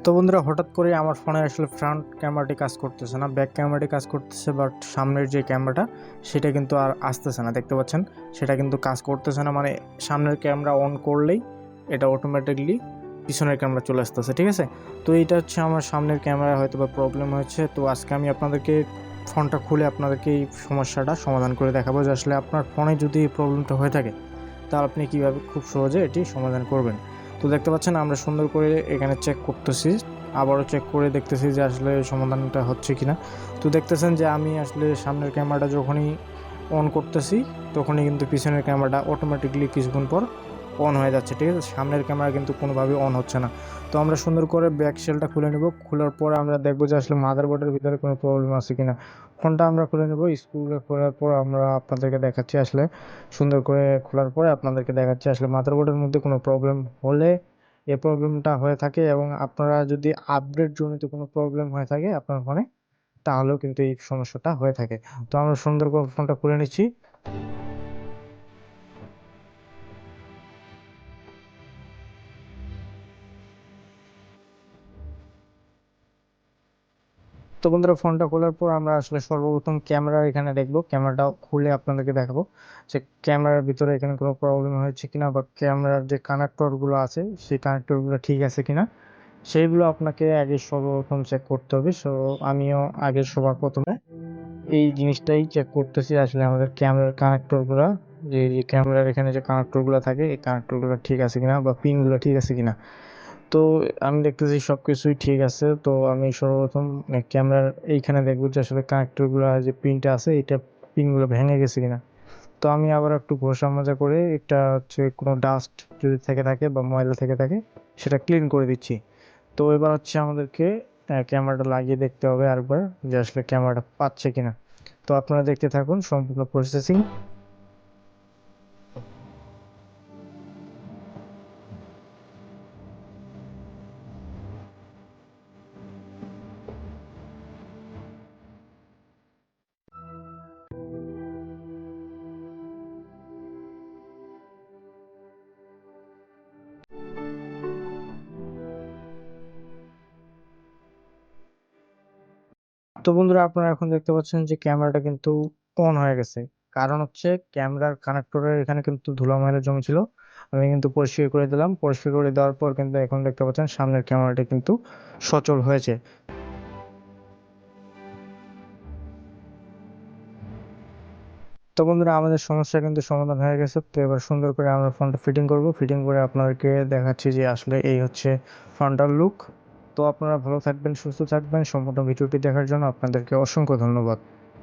তো বন্ধুরা, হঠাৎ করে আমার ফোনে আসলে ফ্রন্ট ক্যামেরাটি কাজ করতেছে না, ব্যাক ক্যামেরাটি কাজ করতেছে, বাট সামনের যে ক্যামেরাটা সেটা কিন্তু আর আসতেছে না। দেখতে পাচ্ছেন, সেটা কিন্তু কাজ করতেছে না। মানে সামনের ক্যামেরা অন করলেই এটা অটোমেটিকলি পিছনের ক্যামেরা চলে আসতেছে। ঠিক আছে, তো এইটা হচ্ছে আমার সামনের ক্যামেরা হয়তো বা প্রবলেম হয়েছে। তো আজকে আমি আপনাদেরকে ফোনটা খুলে আপনাদেরকে এই সমস্যাটা সমাধান করে দেখাবো যে আসলে আপনার ফোনে যদি এই প্রবলেমটা হয়ে থাকে তাহলে আপনি কীভাবে খুব সহজে এটি সমাধান করবেন। তো দেখতে পাচ্ছেন, আমরা সুন্দর করে এখানে চেক করতেছি, আবারও চেক করে দেখতেছি যে আসলে সমাধানটা হচ্ছে কিনা। তো দেখতেছেন যে আমি আসলে সামনের ক্যামেরাটা যখনই অন করতেছি তখনই কিন্তু পিছনের ক্যামেরাটা অটোমেটিকলি কিছুক্ষণ পর অন হয়ে যাচ্ছে। ঠিক আছে, সামনের ক্যামেরা কিন্তু কোনোভাবে অন হচ্ছে না। তো আমরা সুন্দর করে ব্যাক শেলটা খুলে নেব। খোলার পরে আমরা দেখবো যে আসলে মাদারবোর্ডের ভিতরে কোনো প্রবলেম আছে কিনা। ফোনটা আমরা খুলে নেব। স্ক্রুটা খোলার পর আমরা আপনাদেরকে দেখাচ্ছি আসলে সুন্দর করে খোলার পরে আপনাদেরকে দেখাচ্ছি আসলে মাদারবোর্ডের মধ্যে কোনো প্রবলেম হলে, এই প্রবলেমটা হয়ে থাকে এবং আপনারা যদি আপডেট জনিত কোনো প্রবলেম হয়ে থাকে আপনার ফোনে, তাহলেও কিন্তু এই সমস্যাটা হয়ে থাকে। তো আমরা সুন্দর করে ফোনটা খুলে নিচ্ছি। তো বন্ধুরা, ফোনটা খোলার পর আমরা আসলে সর্বপ্রথম ক্যামেরা এখানে দেখবো, ক্যামেরাটা খুলে আপনাদেরকে দেখাবো যে ক্যামেরার ভিতরে এখানে কোনো প্রবলেম হয়েছে কিনা, বা ক্যামেরার যে কানেক্টরগুলো আছে সেই কানেক্টরগুলো ঠিক আছে কিনা সেইগুলো আপনাকে আগে সর্বপ্রথম চেক করতে হবে। সো আমিও আগে সবার প্রথমে এই জিনিসটাই চেক করতেছি আসলে আমাদের ক্যামেরার কানেক্টরগুলো, যে ক্যামেরার এখানে যে কানেক্টরগুলো থাকে এই কানেক্টরগুলো ঠিক আছে কিনা বা পিনগুলো ঠিক আছে কিনা। তো আমি দেখতেছি সব কিছুই ঠিক আছে। তো আমি সর্বপ্রথম ক্যামেরার এইখানে দেখবো যে আসলে কানেক্টরগুলো যে পিনটা আছে এটা পিনগুলো ভেঙে গেছে কিনা। তো আমি আবার একটু ঘষা মাজা করে এটা হচ্ছে কোনো ডাস্ট যদি থেকে থাকে বা ময়লা থেকে থাকে সেটা ক্লিন করে দিচ্ছি। তো এবার হচ্ছে আমাদেরকে ক্যামেরাটা লাগিয়ে দেখতে হবে আরেকবার যে আসলে ক্যামেরাটা পাচ্ছে কিনা। তো আপনারা দেখতে থাকুন সম্পূর্ণ প্রসেসিং। তো বন্ধুরা, আপনারা এখন দেখতে পাচ্ছেন যে ক্যামেরাটা কিন্তু অন হয়ে গেছে। কারণ হচ্ছে ক্যামেরার কানেক্টরের এখানে কিন্তু ধুলা ময়লা জমেছিল, আমি কিন্তু পরিষ্কার করে দিলাম। পরিষ্কার করে দেওয়ার পর কিন্তু এখন দেখতে পাচ্ছেন সামনের ক্যামেরাটা কিন্তু সচল হয়েছে। তো বন্ধুরা, আমাদের সমস্যা কিন্তু সমাধান হয়ে গেছে। তো এবার সুন্দর করে আমরা ফোনটা ফিটিং করব। ফিটিং করে আপনাদেরকে দেখাচ্ছি যে আসলে এই হচ্ছে ফ্রন্টাল লুক। তো আপনারা ভালো থাকবেন, সুস্থ থাকবেন। সম্পূর্ণ ভিডিওটি দেখার জন্য আপনাদেরকে অসংখ্য ধন্যবাদ।